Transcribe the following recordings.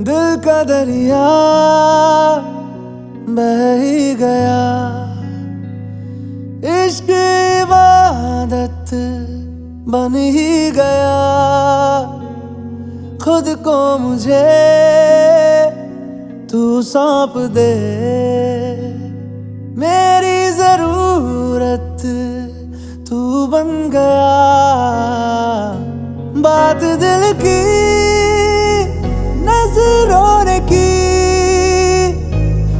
दिल का दरिया बह ही गया, इश्क इबादत बन ही गया। खुद को मुझे तू सौंप दे, मेरी जरूरत तू बन गया। बात दिल की नजरों ने की,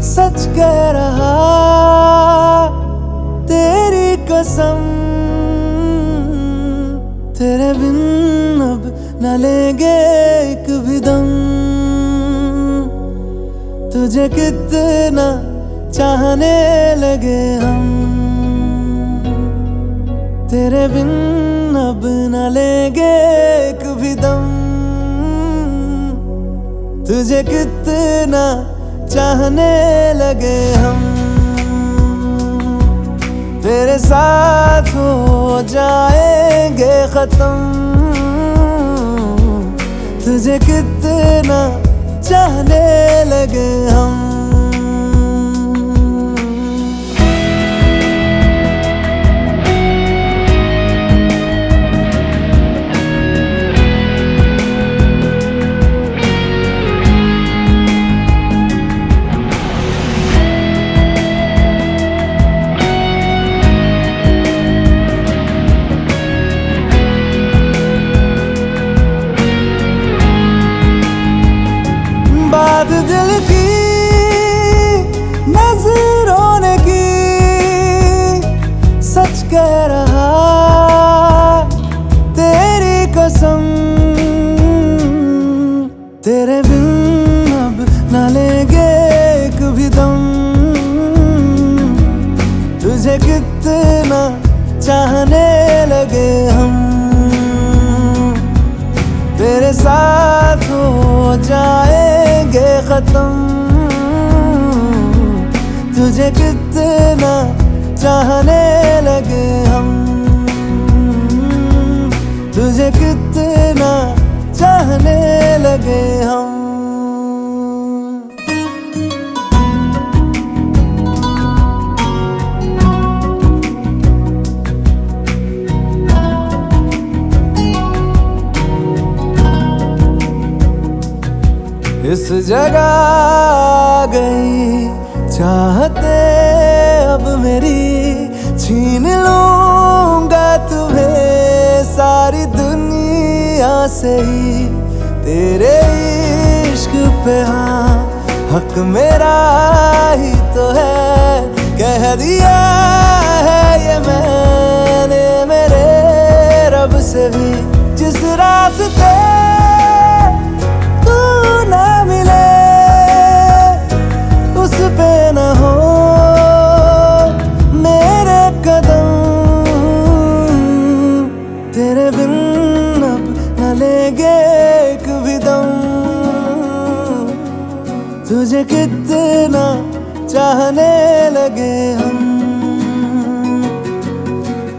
सच कह रहा तेरी कसम। तेरे बिन अब न लेंगे एक भी दम, तुझे कितना चाहने लगे हम। तेरे बिन अब न लेंगे एक भी दम, तुझे कितना चाहने लगे हम। तेरे साथ हो जाएंगे खत्म, तुझे कितना चाहने लगे हम। बात दिल की नजरों ने की, सच कह रहा तेरी कसम। तेरे बिन अब न लेंगे एक भी दम, तुझे कितना चाहने लगे हम। तेरे साथ हो जाएंगे खत्म, तुझे कितना चाहने लगे हम। तुझे कितना चाहने लगे हम। इस जगह गई चाहते अब मेरी, छीन लूंगा तुम्हें सारी दुनिया से ही। तेरे इश्क पे हाँ हक मेरा ही तो है, कह दिया है ये मैंने मेरे रब से भी। जिस रास्ते ना मिले उस पे न हो मेरे कदम। तेरे बिन अब न लेंगे एक भी दम, तुझे कितना चाहने लगे हम।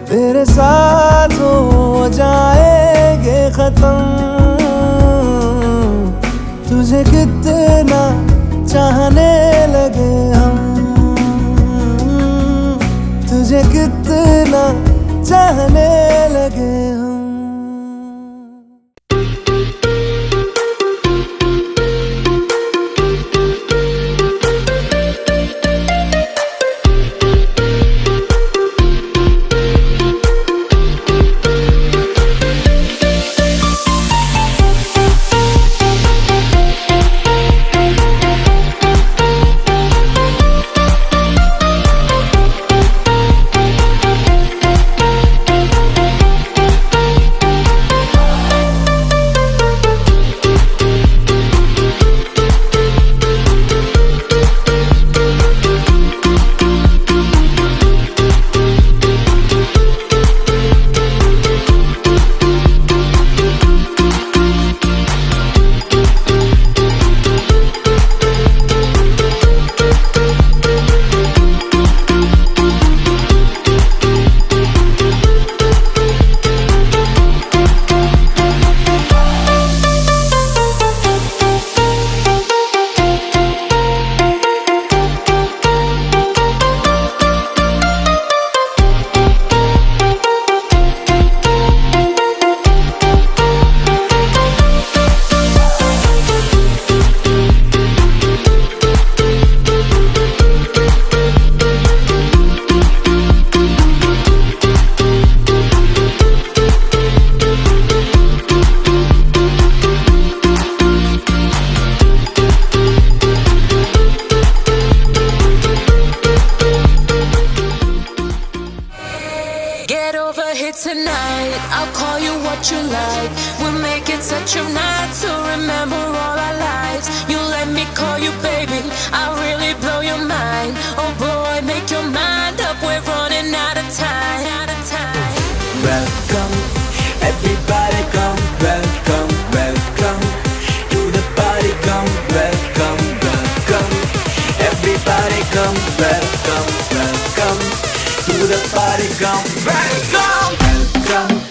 तेरे साथ हो जाएंगे खत्म, तुझे कितना चाहने लगे हम। तुझे कितना चाहने लगे हम। what you like. We'll make it such a night to remember all our lives. You let me call you baby, I'll really blow your mind. Oh boy, make your mind up, we're running out of time. Welcome, everybody come, welcome, welcome to the party, come, welcome, welcome. Everybody come, welcome, welcome to the party, come, welcome, welcome.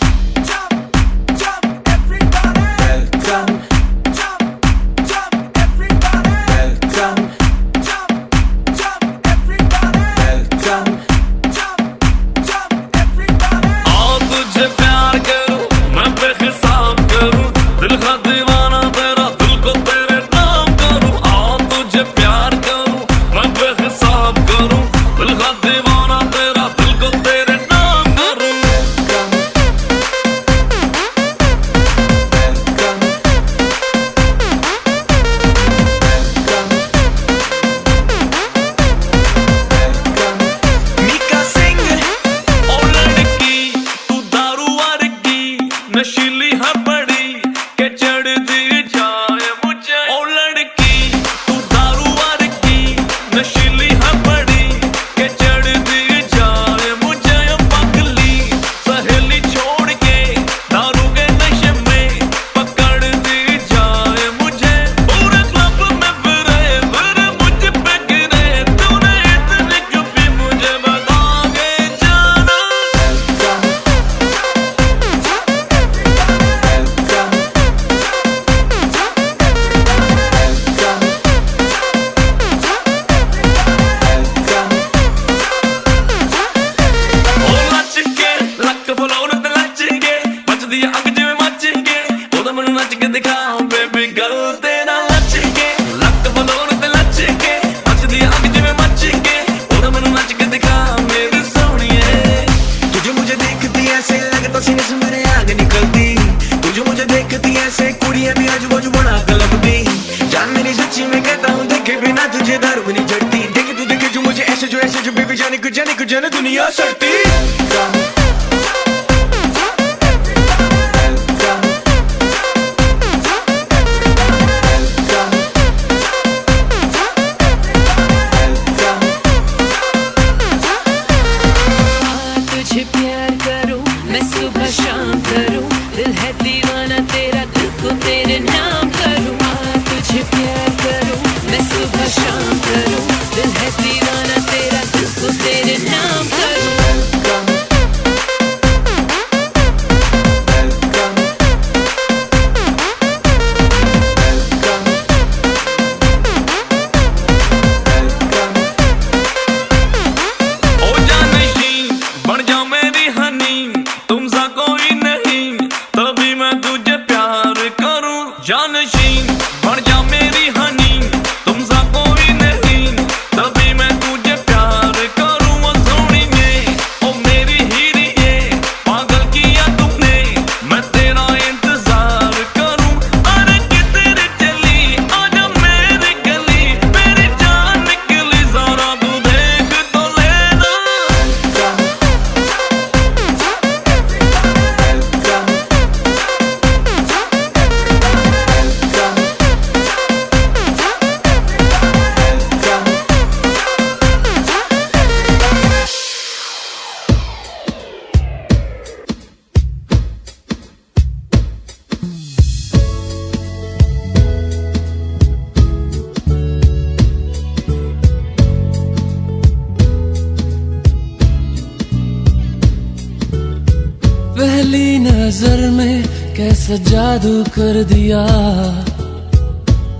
जाने दुनिया सड़ती तुझे प्यार करूं मैं सुबह शाम करूं, दिल है दीवाना तेरा, दिल को तेरे नाम करूं। तुझे प्यार करूं मैं सुबह शाम करूं, दिल है दीवाना तेरा, दिल को तेरे नाम करूं। जानशीन बन जा मेरी हनी, तुमसा कोई नहीं, तभी मैं तुझे प्यार करूं। वो सोनिए ओ मेरी हीरिए, पागल किया तुमने, मैं तेरा इंतजार करूं। अरे किधर चली आजा मेरी गली, मेरी जान निकली जरा तू देख तो लेना। पहली नजर में कैसा जादू कर दिया,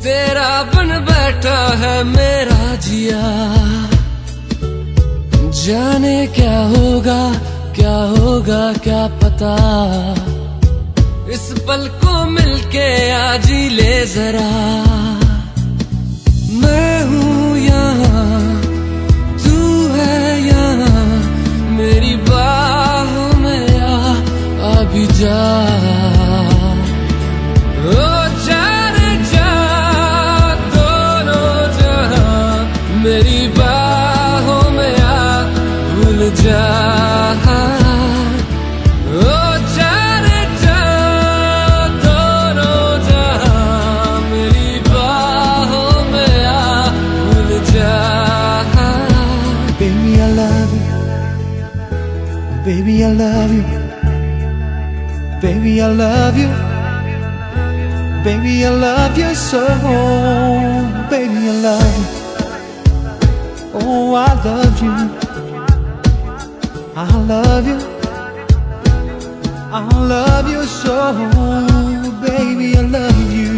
तेरा बन बैठा है मेरा जिया। जाने क्या होगा क्या पता, इस पल को मिलके आज ही ले जरा। मैं हूँ यहाँ तू है यहाँ, मेरी बाहों में अभी जा। ओ जाने जा दोनों जहां, मेरी बाहों में आ भूल जा। ओ जाने जा Baby, I love you. Baby, I love you. Baby, I love you so. Baby, I love you. Oh, I love you. I love you. I love you so. Baby, I love you.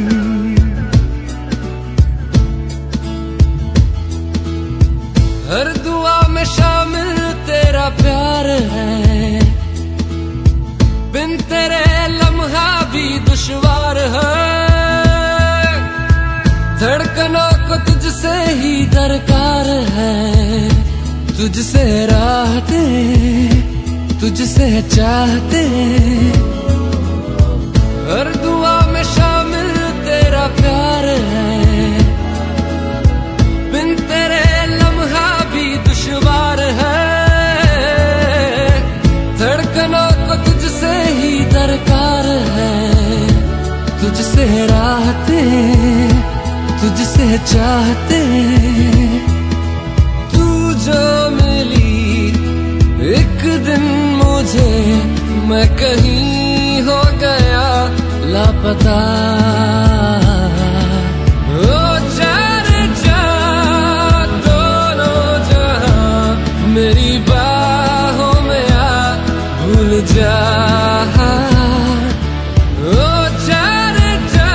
हर दुआ में शामिल तेरा प्यार है, बिन तेरे लम्हा भी दुश्वार है। धड़कनों को तुझसे ही दरकार है, तुझसे राहते, तुझसे चाहते। हर दुआ में शामिल तेरा प्यार है, बिन तेरे लम्हा भी दुश्वार है। धड़कनों को तुझसे ही दरकार है, तुझसे राहते, तुझसे चाहते। तू जो मिली एक दिन मुझे, मैं कहीं हो गया लापता। ओ जाने जा दोनों जहां, मेरी बाहों में आ भूल जा। ओ जाने जा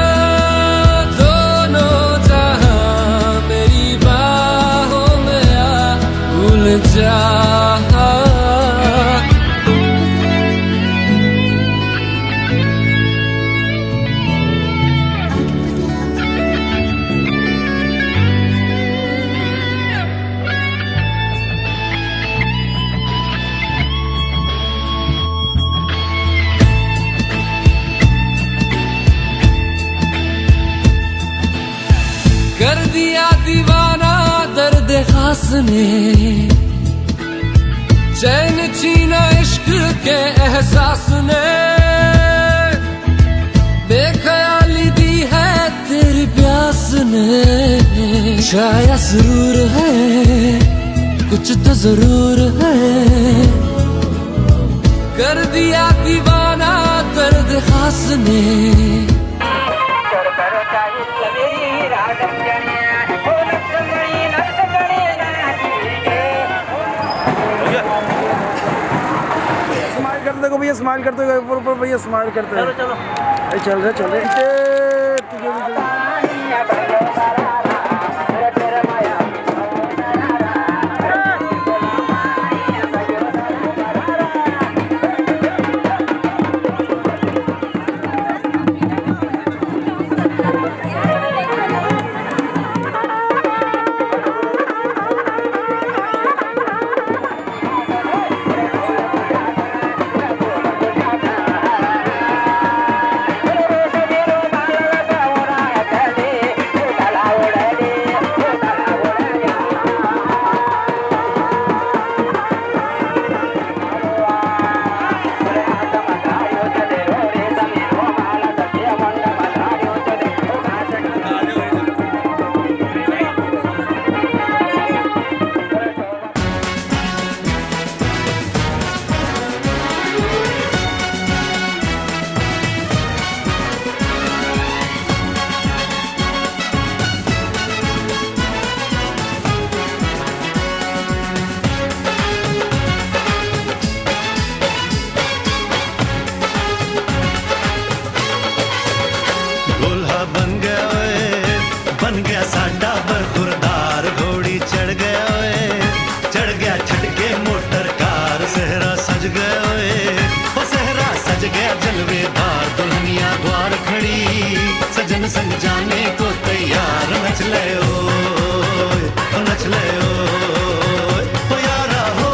दोनों जहां, मेरी बाहों में आ भूल जा। कर दिया दीवाना दर्द खास ने, चैन छीना इश्क के एहसास ने। बेख्याली दी है तेरी प्यास ने, शायद सुरूर है कुछ तो जरूर है। कर दिया दीवाना दर्द खास ने। स्माइल करते देखो भैया, स्माइल करते ऊपर ऊपर भैया, स्माइल करते। चलो चलो चल रहे चल रहे। संग जाने को तैयार, नच ले ओ नच ले ओ यारा हो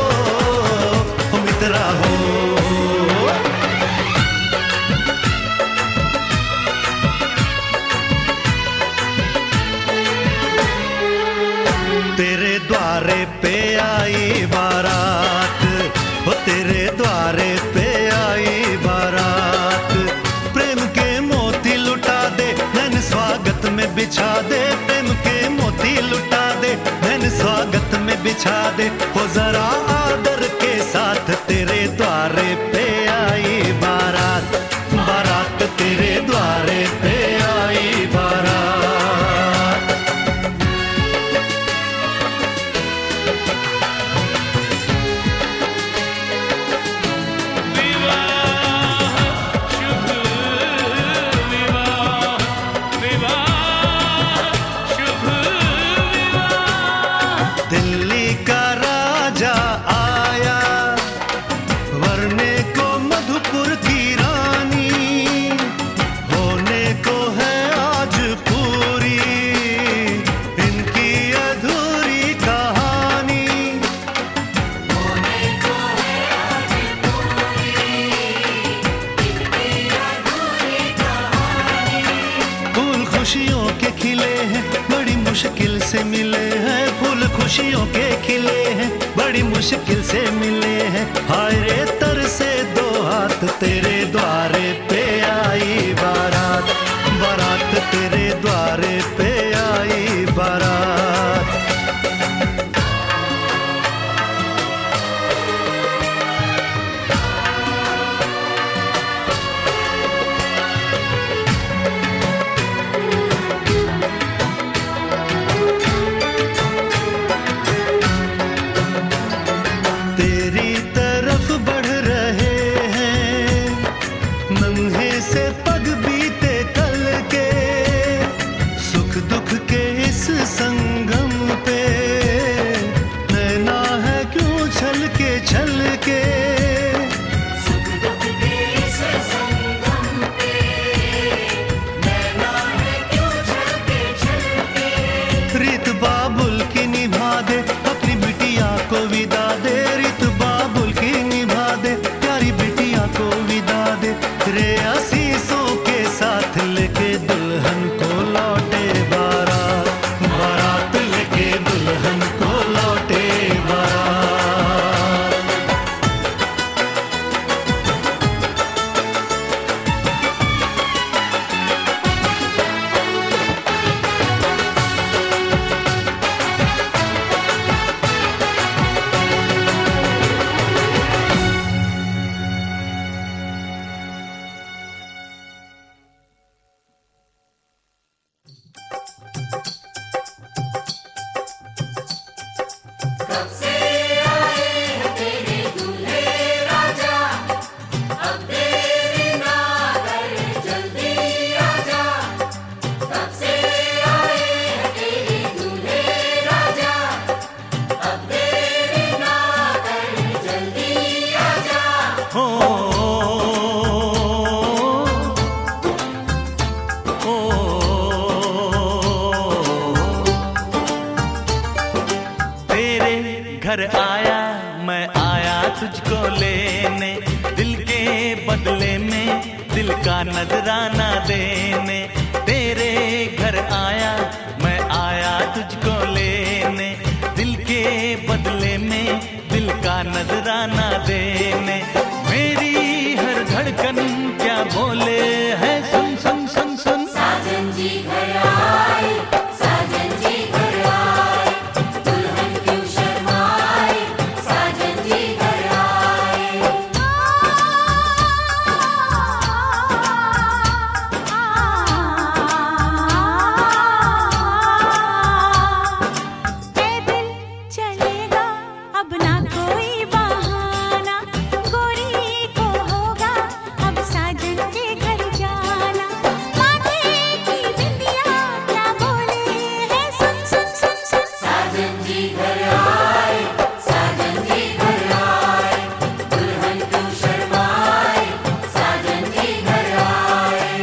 मित्रा हो। तेरे द्वारे पे आई बारात, ओ तेरे द्वारे पे आई बारात। प्रेम के मोती लुटा दे नैन स्वागत में बिछा दे, प्रेम के मोती लुटा दे नैन स्वागत में बिछा दे। हो जरा आदर के साथ तेरे द्वारे पे आई बारात, बारात तेरे द्वारे पे आई बारात। दिल्ली का राजा आया, वरने को मधुपुर की रानी, होने को है आज पूरी इनकी अधूरी कहानी। होने को है आज पूरी इनकी अधूरी कहानी। फूल खुशियों के खिले हैं, बड़ी मुश्किल से मिले हैं, फूल खुशियों के खिले हैं, बड़ी मुश्किल से मिले हैं। हाय रे तर से दो हाथ तेरे द्वारे पे आई बारात, बारात तेरे द्वारे पे आई बारात। तेरी तरफ बढ़ रहे हैं नन्हे से पग बीते कल के, सुख दुख के इस संगम पे नैना है क्यों छल के। सुख दुख के इस संगम पे नैना है क्यों छल के। रीत बाबुल की निभा दे, अपनी बिटिया को विदा दे, रीत बाबुल की निभा दे, प्यारी बिटिया को विदा दे। रे आशीषों के साथ लेके दुल्हन को लौटे बारात, बारात लेके दुल्हन को लौटे बारात। घर आया मैं आया तुझको लेने, दिल के बदले में दिल का नजराना देने। तेरे घर आया मैं आया तुझको लेने, दिल के बदले में दिल का नजराना देने। मेरी हर धड़कन क्या बोले है सुन सुन सुन सुन। साजन जी घर आए, साजन जी घर आए, दुल्हन क्यों शर्माए, साजन जी घर आए। पैदल चलेगा अब ना कोई बहाना, गोरी को होगा अब साजन के घर जाना। माथे की बिंदिया क्या बोले है सुन सुन सुन सुन। साजन जी घर आए, साजन जी घर आए, दुल्हन क्यों शर्माए, साजन जी घर आए।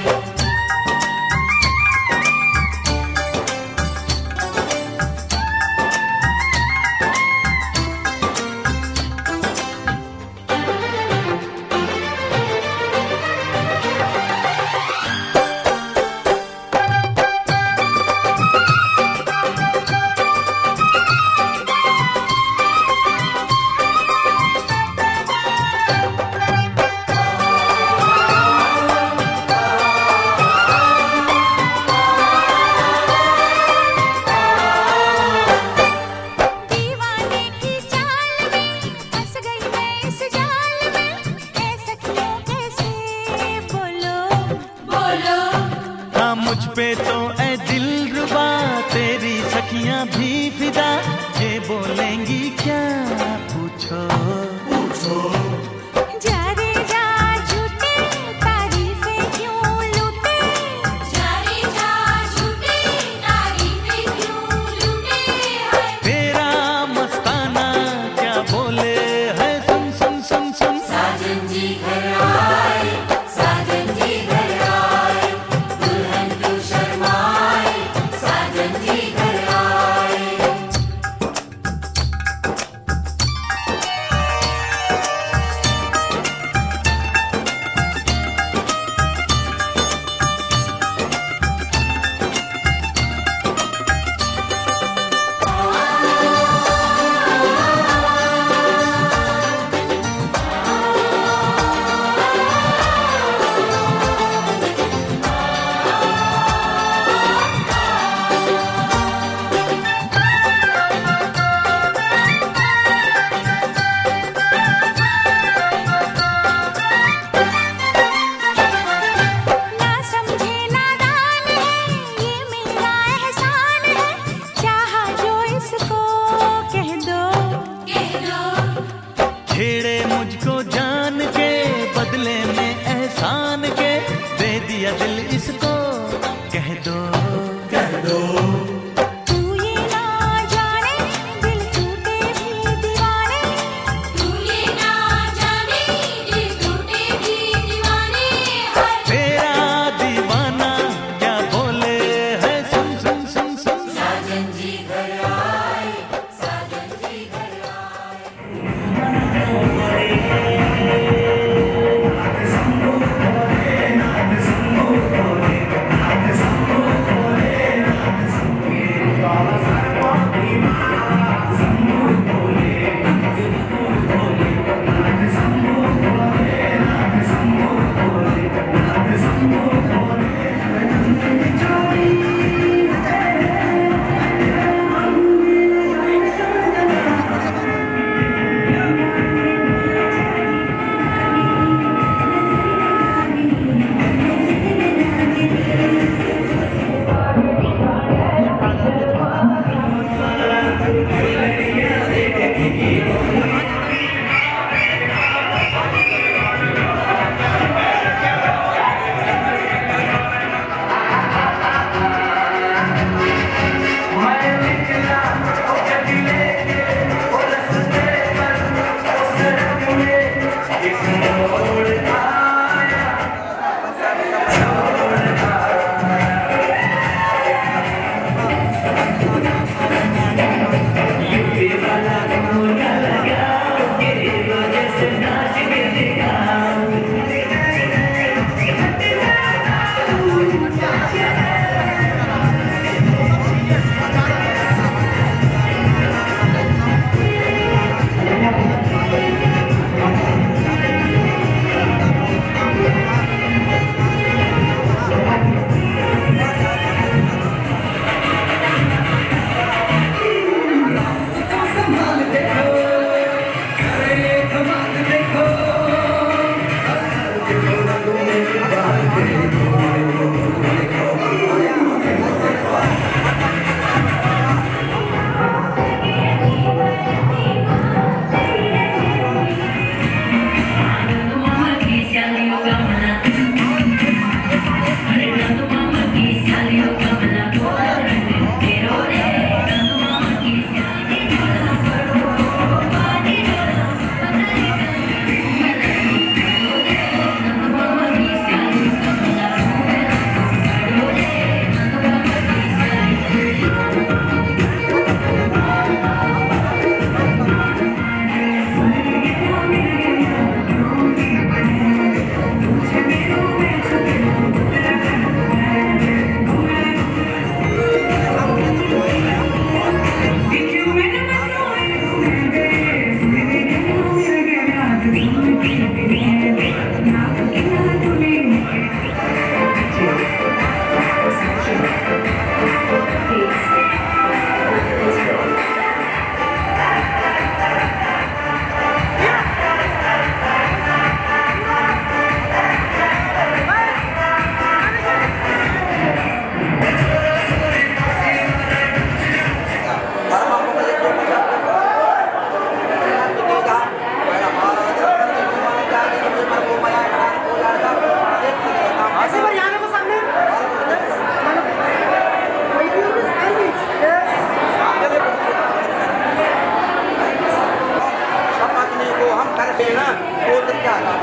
बोलते क्या है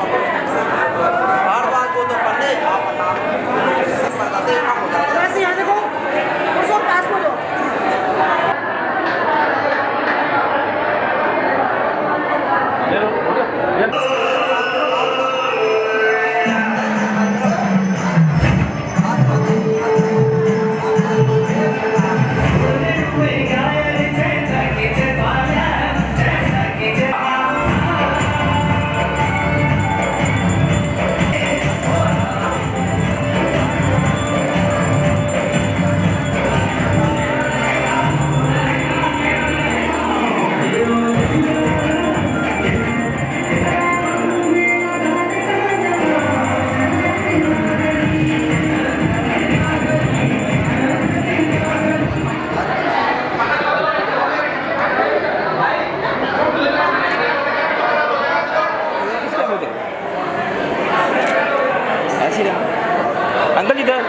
बार बार को तो पढ़ने आप नाम बताते हैं काम होता है ऐसे यहाँ देखो उसको पास में दो अंकल इधर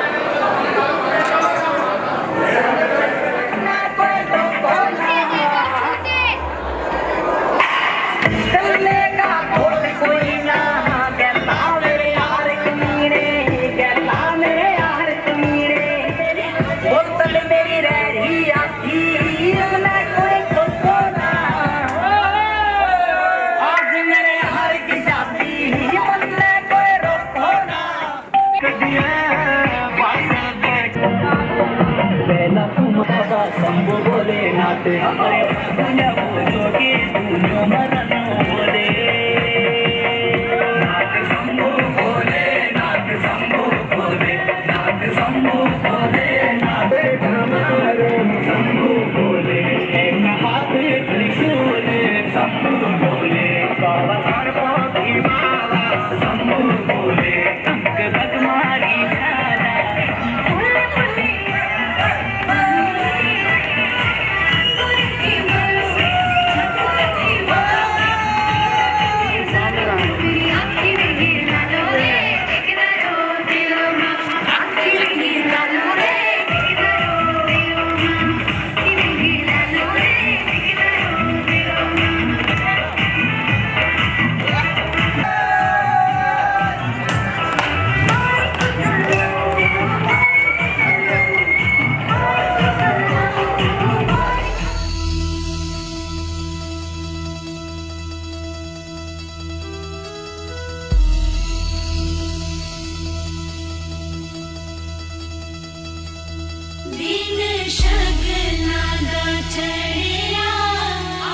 दिन शगना दा चढ़िया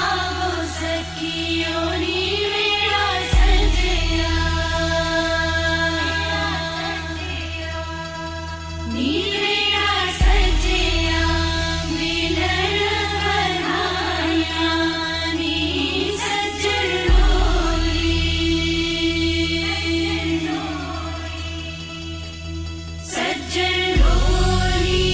आवो सखियो नी मेरा सजया नी मेरा सजया मिलन बनाया नी सजन डोली सजन डोली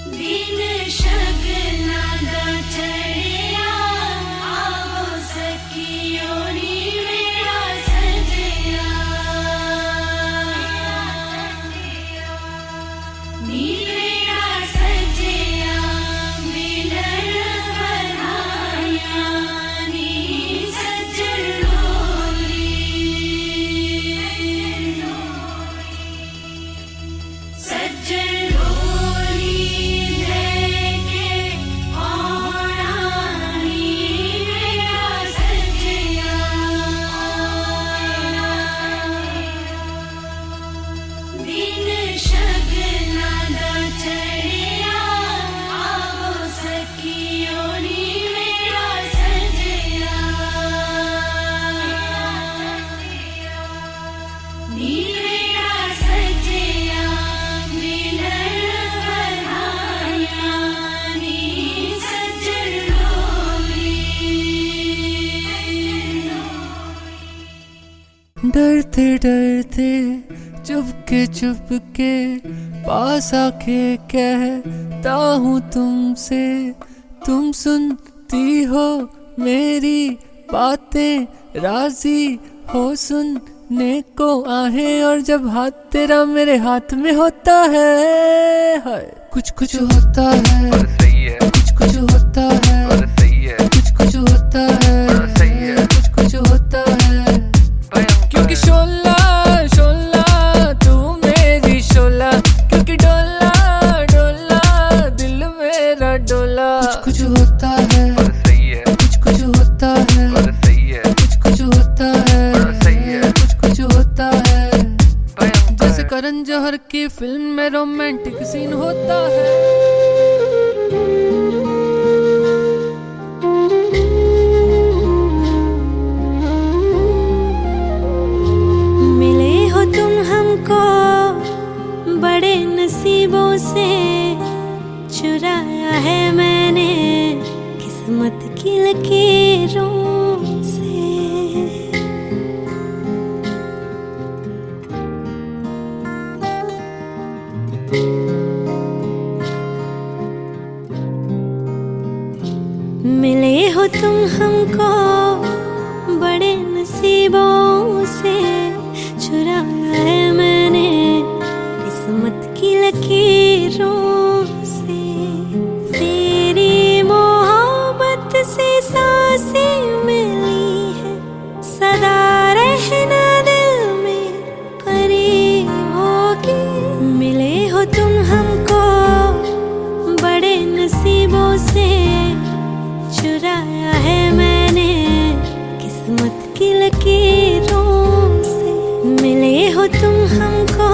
दिन शगना दा चढ़िया आवो सखियो नी मेरा सजया नी मेरा सजया मिलन बनाया नी सजन डोली सजन डोली लेके डरते डरते चुपके पास आके कहता हूँ तुमसे, तुम सुनती हो मेरी बातें, राजी हो सुनने को आहें। और जब हाथ तेरा मेरे हाथ में होता है, हाय कुछ कुछ होता है, कुछ कुछ होता है, कुछ कुछ होता है, कुछ कुछ होता है। क्योंकि शोला शोला तू मेरी शोला, क्योंकि डोला डोला दिल मेरा डोला। कुछ कुछ होता है, कुछ कुछ होता है, कुछ कुछ होता है, कुछ कुछ होता है। जैसे करण जौहर की फिल्म में रोमांटिक सीन होता है। मिले हो तुम हमको बड़े नसीबों से, चुराया है मैंने किस्मत की लकीरों से। मिले हो तुम हमको बड़े नसीबों से, चुराया है मैंने किस्मत की लकीरों से। तेरी मोहब्बत से सांसें मिली है, सदा रहना दिल में परी होगी। मिले हो तुम हमको बड़े नसीबों से, चुराया है मैंने किस्मत की लकीरों से। मिले हो तुम हमको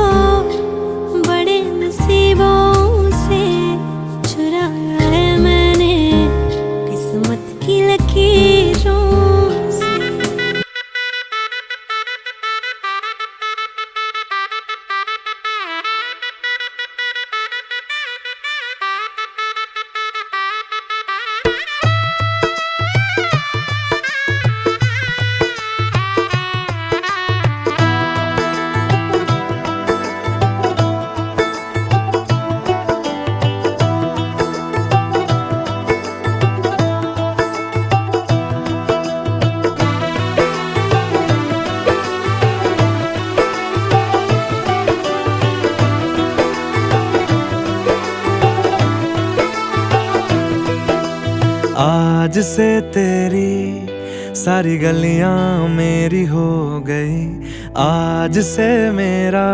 बड़े नसीबों से, चुराया है मैंने किस्मत की लकीरों से। आज से तेरी सारी गलियां मेरी हो गई, आज से मेरा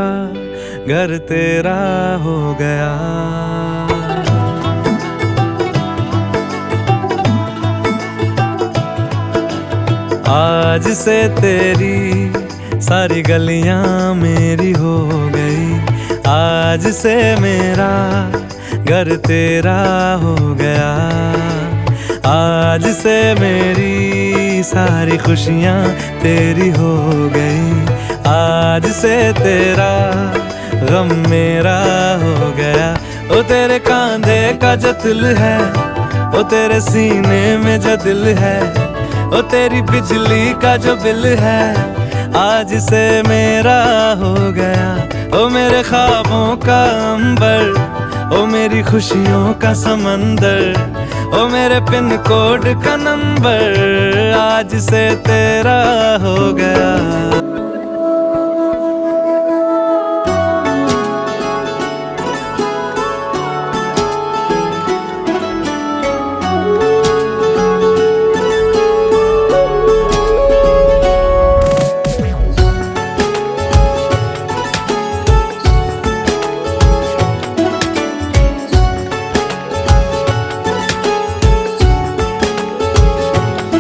घर तेरा हो गया। आज से तेरी सारी गलियां मेरी हो गई, आज से मेरा घर तेरा हो गया। आज से मेरी सारी खुशियाँ तेरी हो गई, आज से तेरा गम मेरा हो गया। ओ तेरे कांधे का जो दिल है, ओ तेरे सीने में जो दिल है, ओ तेरी बिजली का जो बिल है, आज से मेरा हो गया। ओ मेरे ख्वाबों का अंबर, ओ मेरी खुशियों का समंदर, ओ मेरे पिन कोड का नंबर, आज से तेरा हो गया।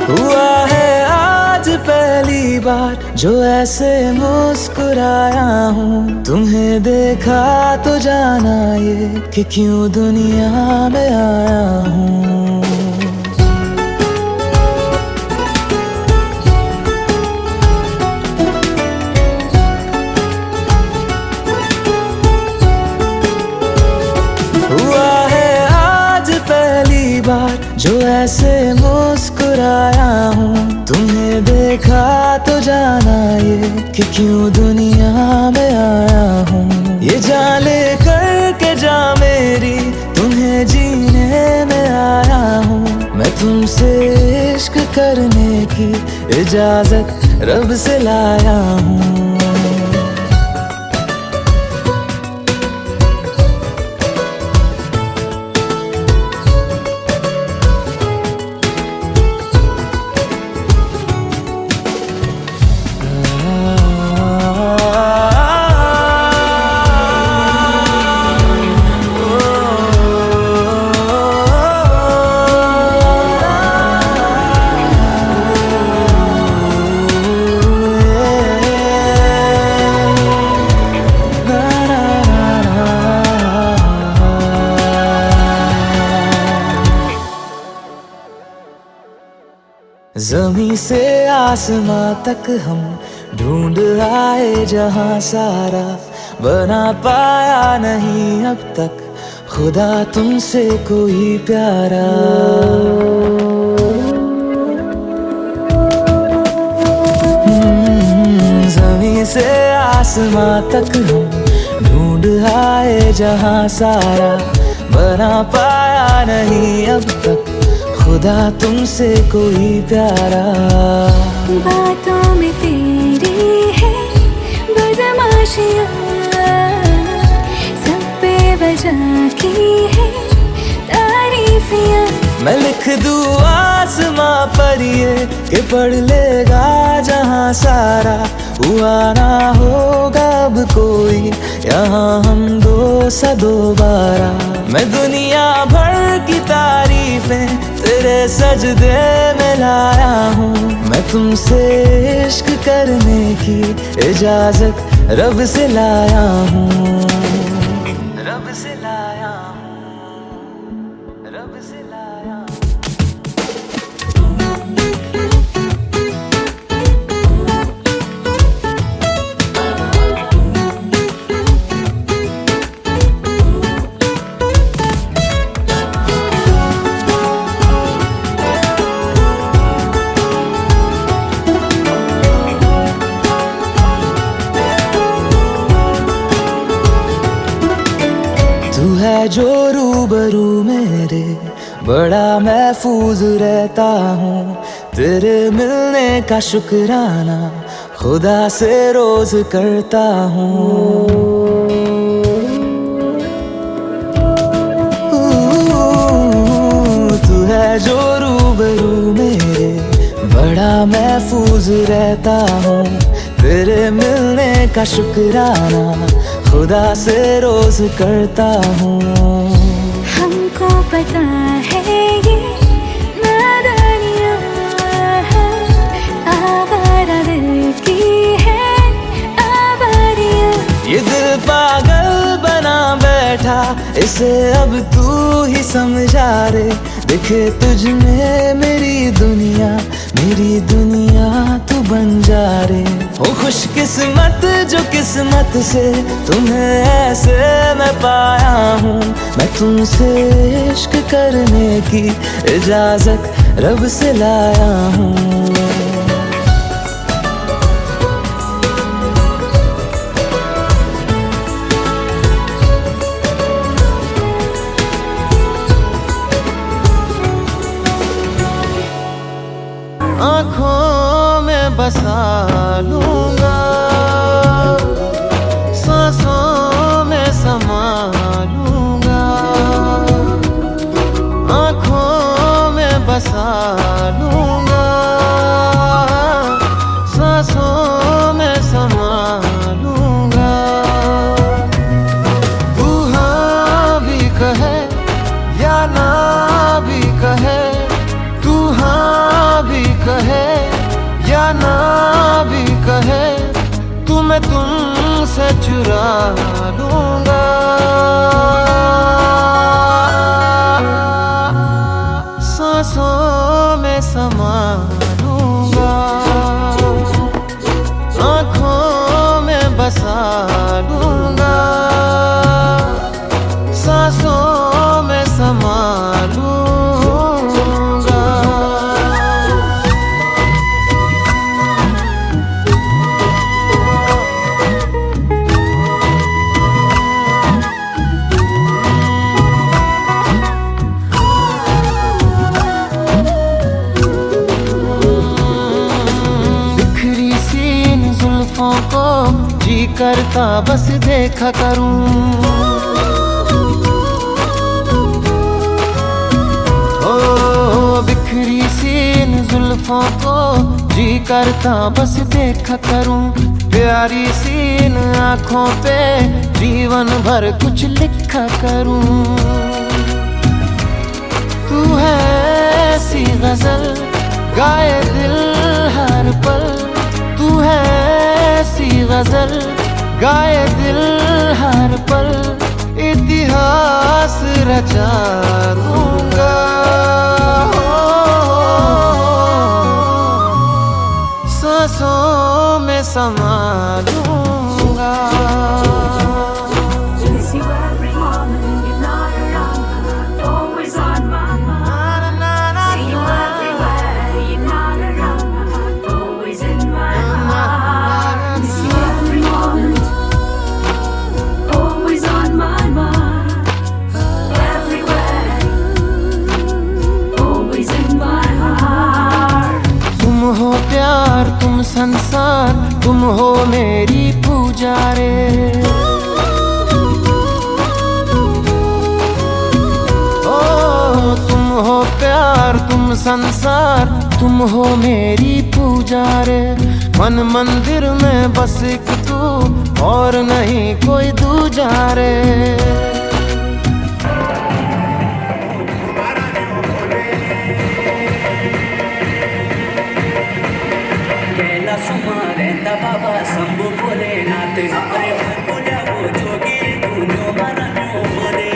हुआ है आज पहली बार जो ऐसे मुस्कुराया हूँ, तुम्हें देखा तो जाना ये कि क्यों दुनिया में आया हूँ। हुआ है आज पहली बार जो ऐसे मुस्कुराया हूँ, तुम्हें देखा तो जाना ये कि क्यों दुनिया में आया हूँ। ये जान ले करके जा मेरी, तुम्हें जीने में आया हूँ। मैं तुमसे इश्क करने की इजाजत रब से लाया हूँ। ज़मीं से आसमां तक हम ढूंढ आए जहां सारा, बना पाया नहीं अब तक खुदा तुमसे कोई प्यारा। ज़मीं से आसमां तक हम ढूंढ आए जहां सारा, बना पाया नहीं अब तक खुदा तुमसे कोई प्यारा। बातों में तेरी है बदमाशियाँ, सब पे वजह की है तारीफियाँ। मैं लिख दूँ आसमां पर ये कि पढ़ लेगा जहां सारा, हुआ ना होगा अब कोई यहाँ हम दो सा दोबारा। मैं दुनिया भर की तारीफें तेरे सजदे में लाया हूँ। मैं तुमसे इश्क करने की इजाजत रब से लाया हूँ। रब से लाया हूँ, रब से लाया हूँ। तू है जो रूबरू मेरे, बड़ा महफूज रहता हूँ। तेरे मिलने का शुक्राना खुदा से रोज करता हूँ। तू है जो रूबरू मेरे, बड़ा महफूज रहता हूँ। तेरे मिलने का शुक्राना खुदा से रोज करता हूँ। हमको पता है ये नादानियाँ आवारा दिल की है आवारियाँ। ये दिल पागल बना बैठा, इसे अब तू ही समझा रे। दिखे तुझ में मेरी दुनिया तू बन जा रे। ओ खुशकिस्मत जो किस्मत से तुम्हें ऐसे मैं पाया हूँ। मैं तुमसे इश्क करने की इजाजत रब से लाया हूँ। आँखों में बसा लूंगा, सांसों में समा लूंगा। आँखों में बसा लूंगा, सांसों में समा लूंगा। तू हाँ भी कहे या ना भी कहे, तू हाँ भी कहे या ना भी कहे, तुम्हें तुमसे चुरा लूंगा। सांसों में समा लूंगा, आँखों में बसा लूंगा, सांसों में समा लूंगा। करता बस देखा करूं। ओ बिखरी सी इन जुल्फों को जी करता बस देखा करूं। प्यारी सी इन आँखों पे जीवन भर कुछ लिखा करूं। तू है ऐसी गजल गाए दिल हर पल, तू है ऐसी गजल गाए दिल हर पल। इतिहास रचा दूंगा, सांसों में समा दूंगा। तुम संसार, तुम हो मेरी पूजा रे। ओ तुम हो प्यार, तुम संसार, तुम हो मेरी पूजा रे। मन मंदिर में बस एक तू और नहीं कोई दूजा रे। रहता बाबा शंभु भोलेनाथ, अरे बोले वो जोगी तू मारा नो बोले।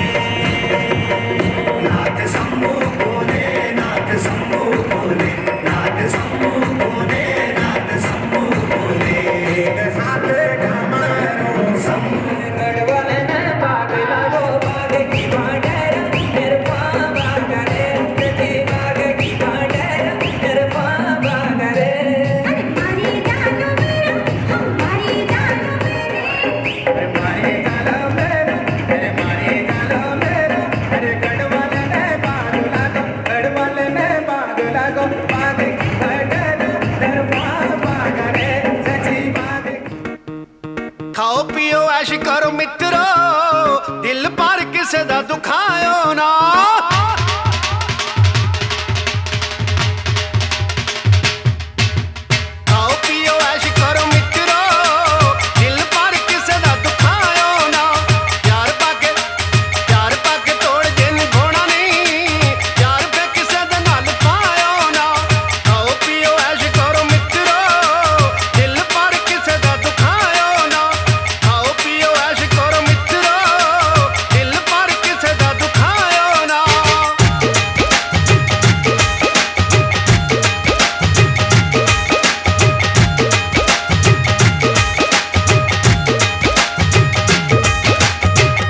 नाथ शंभु भोले, नाथ शंभु भोले, नाथ शंभु भोले, नाथ शंभु भोले। साथ हमारो शंभु गढ़वाले ने बाग लागो बाग की बाडर मेरे बाबा करे, तेरी बाग की बाडर मेरे बाबा करे। खाओ पियो ऐश करो मित्रो, दिल पर किसे दा दुखायो ना। खाओ पियो ऐश करो मित्रो, दिल पर किसे दा दुखायो ना। प्यार पाके तोड़ जे निभाना नहीं, प्यार पे किसे दे नाल पायो ना। खाओ पियो ऐश करो मित्रो, दिल पर किसे दा दुखायो ना। खाओ पियो ऐश करो मित्रो, दिल पर किसे दा दुखायो ना।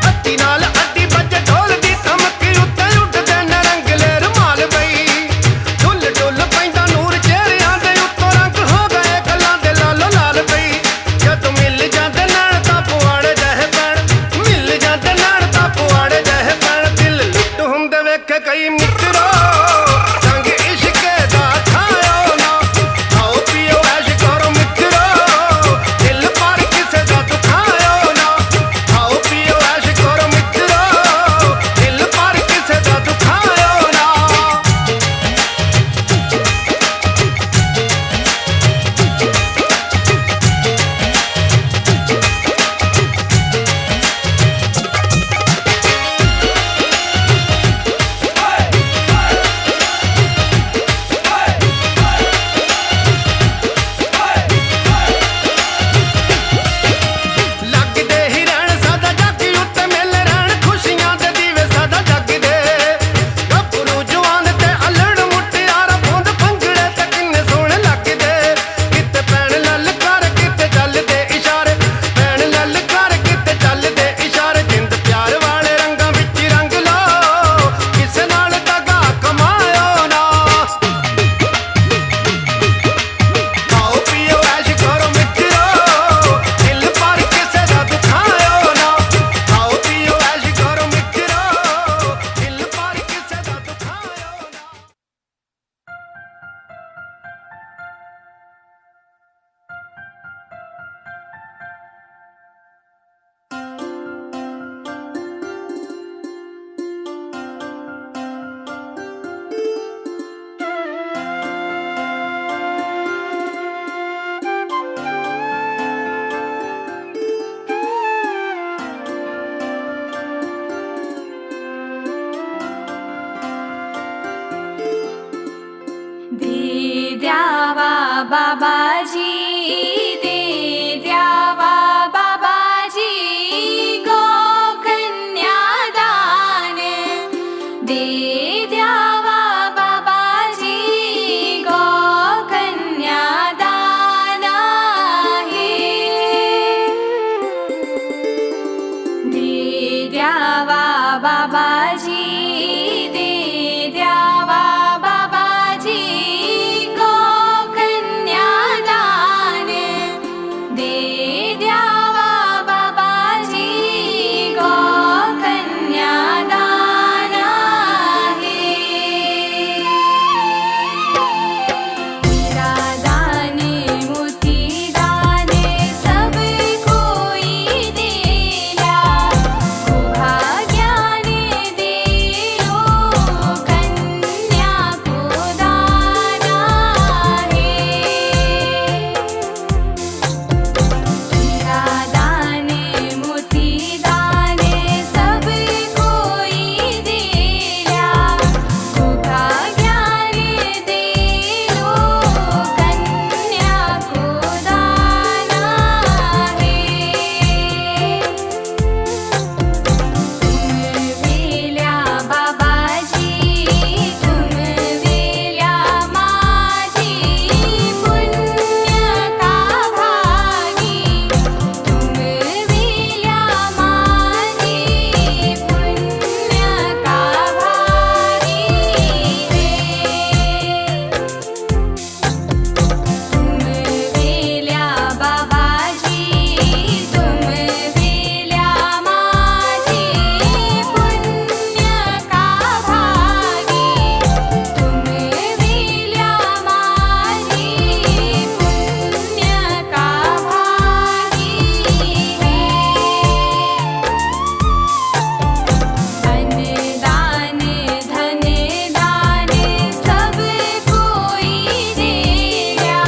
अद्दी नाल अद्दी बज ढोल दी थमकी उत्ते उठदे नरंगले रुमाल बई। ढुल ढुल पैंदा नूर चेहरियां दे उत्तों रंग हो गए गल्लां दे लालो लाल बई। जद मिल जांदे नैण तां पुआड़े जह पैण, मिल जांदे नैण तां पुआड़े जह पैण। दिल लुੱਟ हुंदे वेखे कई मित्रो, संग इश्के दा खायो ना। खाओ पियो ऐश करो मित्रो, दिल पर किसे दा दुखायो ना। खाओ पियो ऐश करो मित्रो, दिल पर किसे दा दुखायो ना। बाबाजी दे द्यावा बाबाजी गो कन्यादान दे द्यावा बाबाजी गो कन्यादान आहे दे द्यावा बाबाजी दे द्यावा बाबाजी गो कन्यादान दे द्यावा बाबाजी गो कन्यादान आहे हीरा दाने मोती दाने सब कोई देला भाग्याने देलो कन्या को दाना है हीरा दाने मोती दाने सब कोई देला भाग्याने देलो कन्या को दाना है तुम वेल्या बाबाजी तुम वेल्या माझी पुण्य का भागी तुम वेल्या माझी पुण्य का भागी रे तुम वेल्या बाबाजी तुम वेल्या माझी पुण्य का भागी तुम वेल्या माझी पुण्य का भागी अन्नदान धन दाने सब कोई देला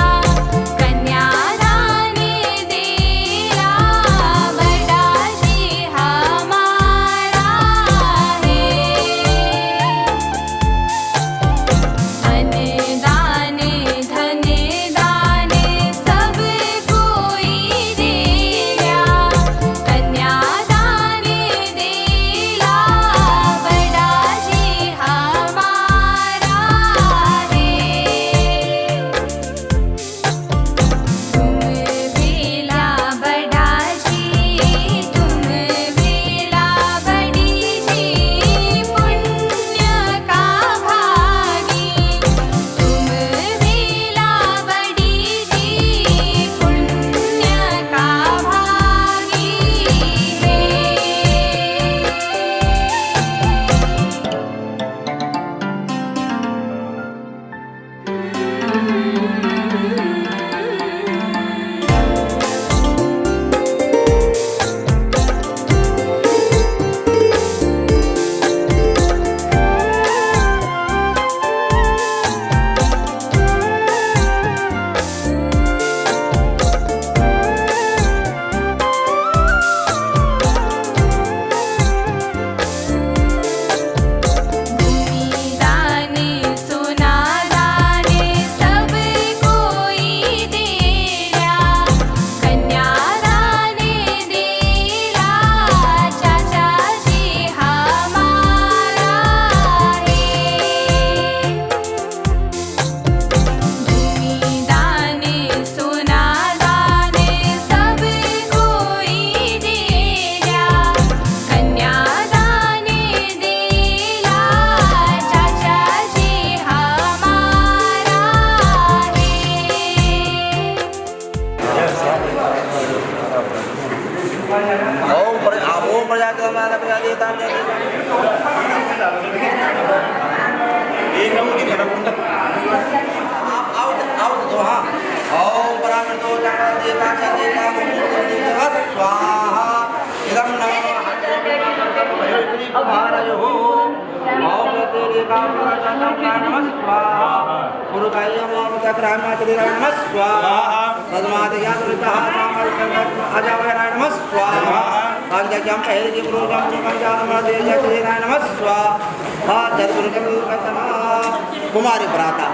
कन्यादान देला बडाजी हमारा है अन्नदान धन दाने सब कोई देला कन्यादान देला बडाजी हमारा है तुम वेला बडाजी तुम वेला बडी जी पुण्य का भागी तुम वेला बडी जी पुण्य का भागी है भूमि दाने सोना दाने सब कोई देला कन्यादान देला चाचाजी हमारा है भूमि दाने सोना दाने सब कोई देला कन्यादान देला चाचाजी हमारा है ओम प्रजापति प्रजादेवता आओ तो हाँ ओम परामर्शो देवता देवता स्वाहा इदं नमः महाराजो ओम नमः स्वाहा पुरुषाय नमः स्वाहा तस्मात् नमः स्वाहा आज्ञां पहले प्रोग्राम नमः स्वाहा कुमारी प्राता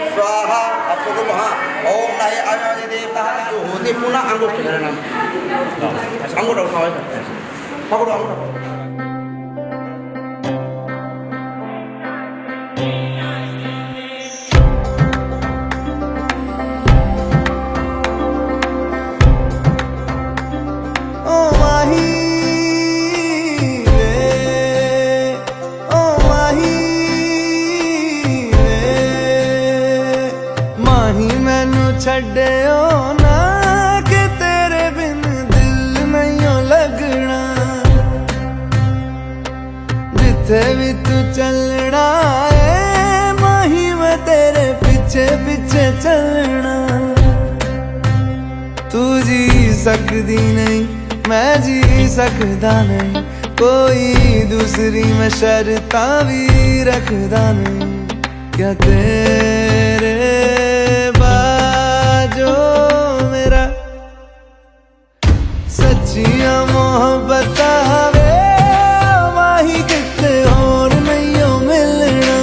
स्वाहा आपको तो वहाँ ओम नाय आदि देवता जो होते पुनः अंगूठ के नाम अंगूठ उठाओ पकड़ो अंगूठ छड्डियो ना कि तेरे बिन दिल नहीं लगना जिथे भी तू चलना है माही मैं तेरे पीछे पीछे चलना तू जी सकदी नहीं मैं जी सकदा नहीं कोई दूसरी मैं शर्तां भी रखदा नहीं क्या तेरे जो मेरा सच्चियां मोहब्बत वे माही किते और नहीं मिलना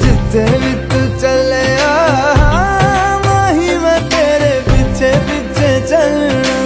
जिथे भी तू चले माही मैं तेरे पीछे पीछे चलना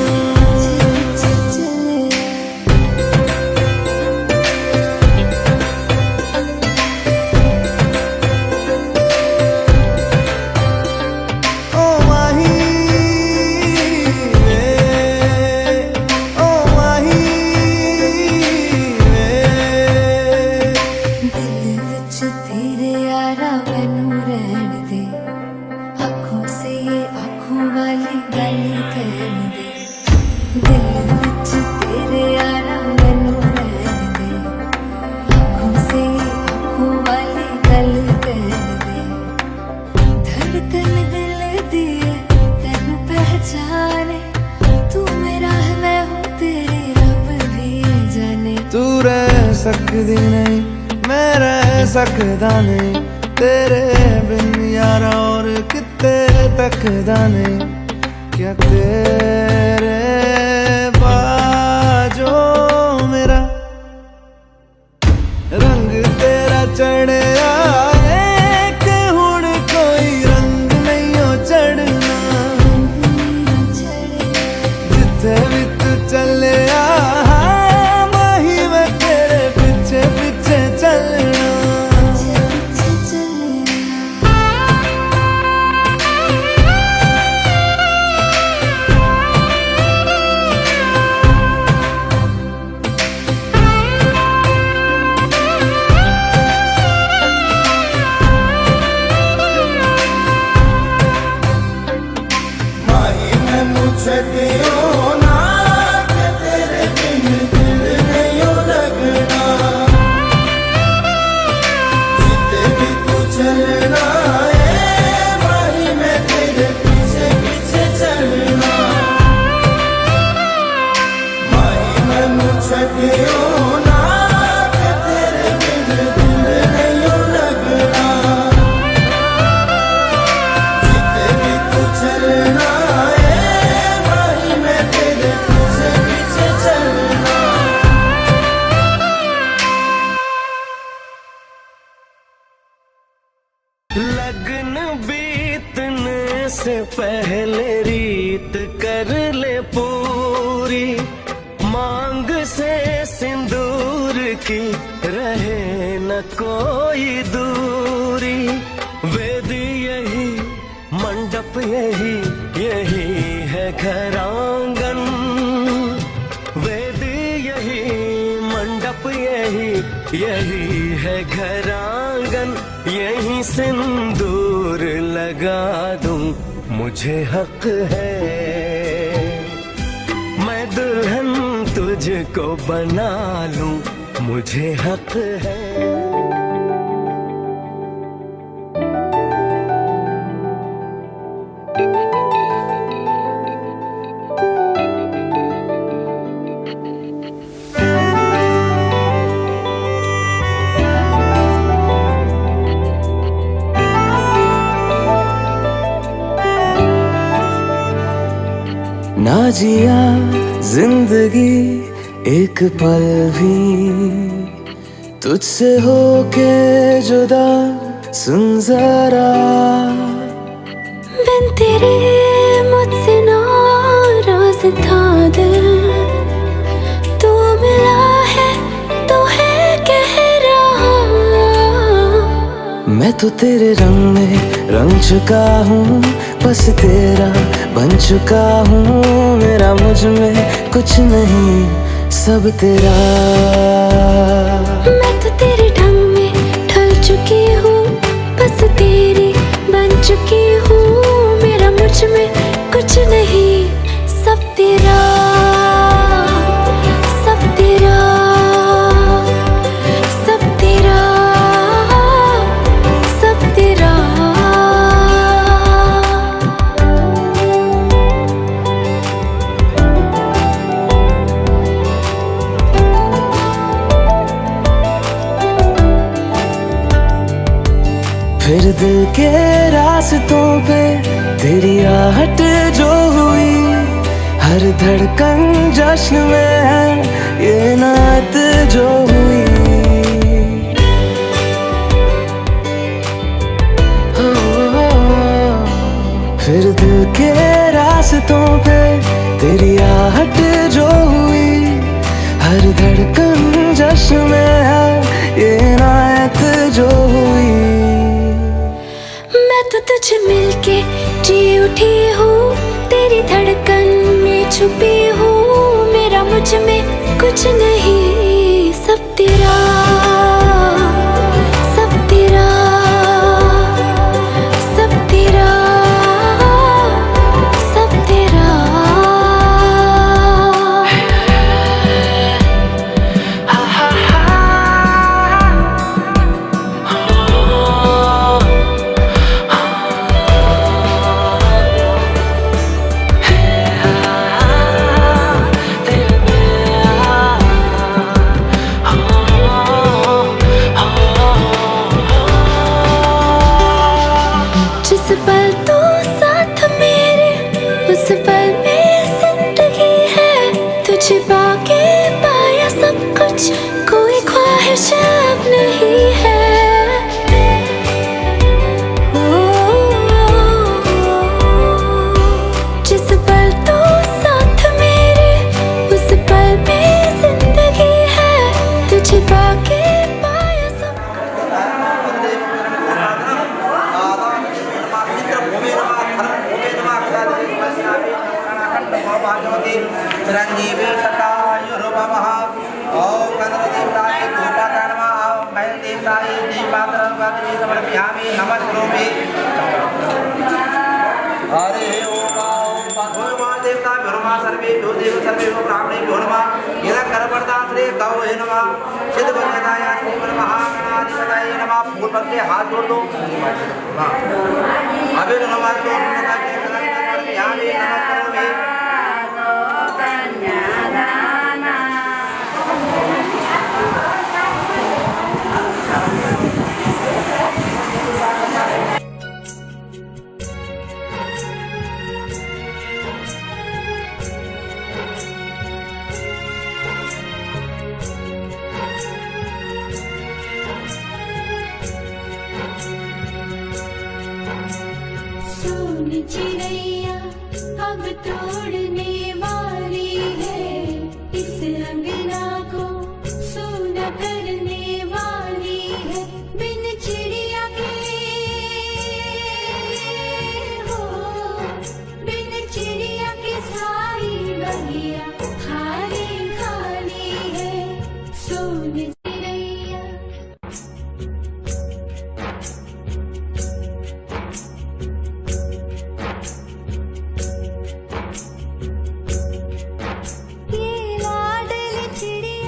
सकदी नहीं मैं रह सकदा नहीं तेरे बिन यारा और किते तकदा नहीं क्या तेरे बाजो मेरा रंग तेरा चढ़िया कि हुण कोई रंग नहीं हो चढ़ना जिथे भी तू चले लगन बीतने से पहले रीत कर ले पूरी मांग से सिंदूर की रहे न कोई दूरी वेद यही मंडप यही यही है घर आंगन वेद यही मंडप यही यही है घर आंगन यही सिंदूर लगा दूं मुझे हक है मैं दुल्हन तुझको बना लूं मुझे हक है ना जिया जिंदगी एक पल भी तुझसे होके जुदा, सुन जरा बिन तेरे मुझसे नाराज था दिल, तू मिला है तो है कह रहा। मैं तो तेरे रंग में रंग चुका हूँ, बस तेरा बन चुका हूँ। मेरा मुझ में कुछ नहीं, सब तेरा। मैं तो तेरे ढंग में ढल चुकी हूँ, बस तेरी बन चुकी हूँ। मेरा मुझ में कुछ नहीं, सब तेरा, सब तेरा, सब तेरा, सब तेरा। फिर दिल के रास्तों पे तेरी आहट जो हुई, हर धड़कन जश्न में है ये नात जो हुई। फिर दिल के रास्तों पे तेरी आहट जो हुई, हर धड़कन जश्न में है ये नात जो हुई। मैं तो तुझे मिलके जी उठी हूँ, तेरी धड़कन में छुपी हूँ। मेरा मुझ में कुछ नहीं, सब तेरा, सब तेरा, सब तेरा, सब तेरा। जिस पल तू साथ मेरे, उस पल में जिंदगी है। तुझे पाके पाया सब कुछ, कोई ख्वाहिश अब नहीं है। जिस पल तू साथ मेरे, उस पल में जिंदगी है। तुझे पाके पाया सब चिरंजीवी शतायुर्भवः। ओम गणदेवताय धूपाय नमः। ओम भैरवदेवताय दीपात्रं समर्पयामि। नमस्करोमि। हरे ओम। भगवान देवता भगवान सर्वे देव सर्वे ब्राह्मणेभ्यो नमः। यदा करवर्तां श्री गौवे नमः। सिद्धवज्रदाय श्री महागणाधिपतये नमः। फूल पत्ते हाथ जोड़ दो। अभी नमः तो समर्पयामि। नमस्करोमि। सुन चिड़ैया अब तोड़ने वाली है, इस अंगना को सूना करने वाली है। बिन चिड़िया के हो, बिन चिड़िया के सारी बगिया खाली खाली है। सुन चिड़ैया ये लाडली चिड़िया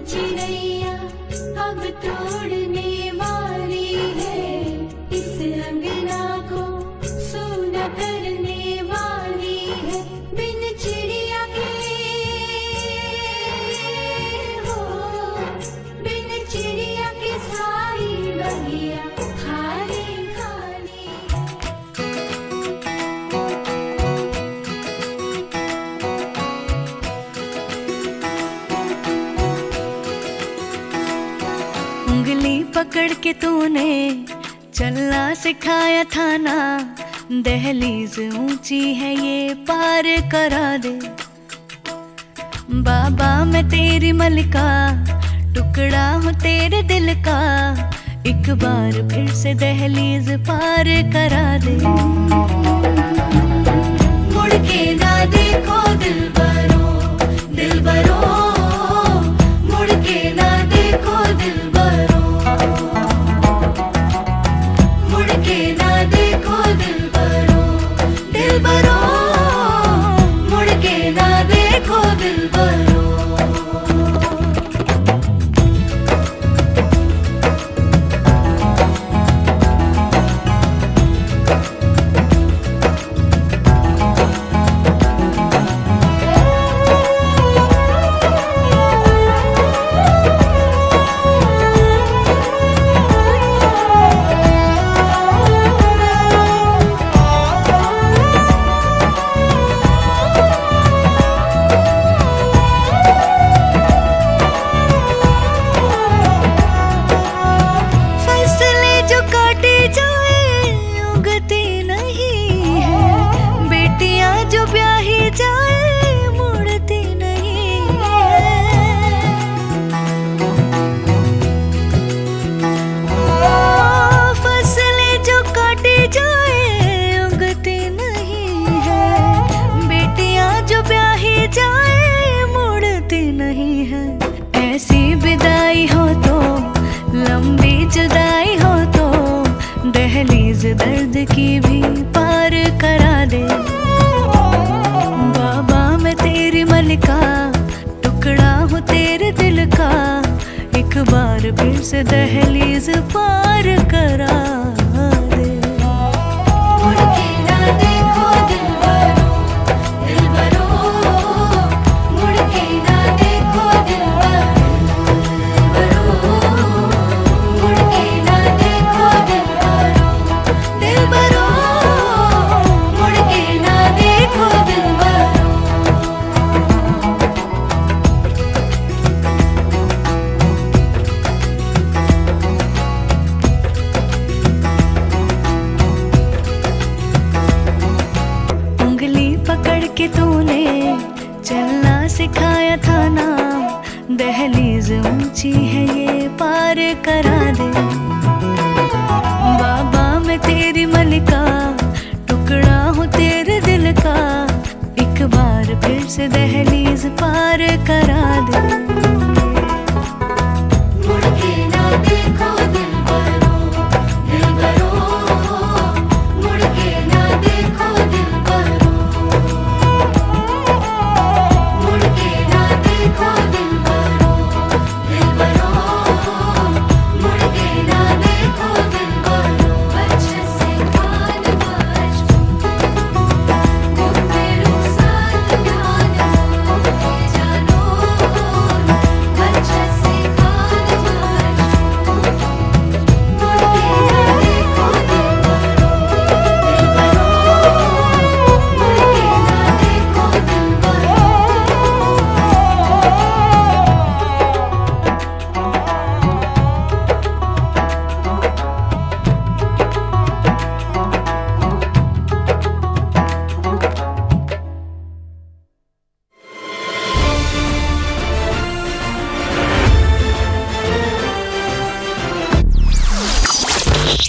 चिड़ैया अब तोड़ने वाली है, इस अंगना को सूना करने वाली है। बिन चिड़िया के हो, बिन चिड़िया के सारी बगिया खाली खाली। उंगली पकड़ के तूने चलना सिखाया था ना, दहलीज ऊंची है ये पार करा दे। बाबा मैं तेरी मलिका, टुकड़ा हूँ तेरे दिल का, एक बार फिर से दहलीज पार करा दे। मुड़ के ना देखो दिलबरो, दिलबरो, मुड़ के ना देखो दिलबरो, मुड़ के ना देखो दिलबरो, दिलबरो, मुड़ के ना देखो दिलबरो। फसलें जो काटी जाए उगती नहीं है, बेटियां जो ब्याही जाए मुड़ती नहीं है। फसलें जो काटी जाए उगती नहीं है, बेटियां जो ब्याही जाए मुड़ती नहीं है। ऐसी विदाई हो तो लंबी जुदाई हो तो, दहलीज दर्द की भी पार करा दे। बाबा मैं तेरी मलिका, टुकड़ा हूँ तेरे दिल का, एक बार फिर से दहलीज पार करा दे। मुड़ के ना देखो दिलबरो, दिलबरो, मुड़ के ना देखो दिलबरो, मुड़ के ना देखो दिलबरो, दिलबरो, मुड़ के ना देखो दिलबरो। उंगली पकड़ के तूने चलना सिखाया था ना, दहलीज ऊंची है ये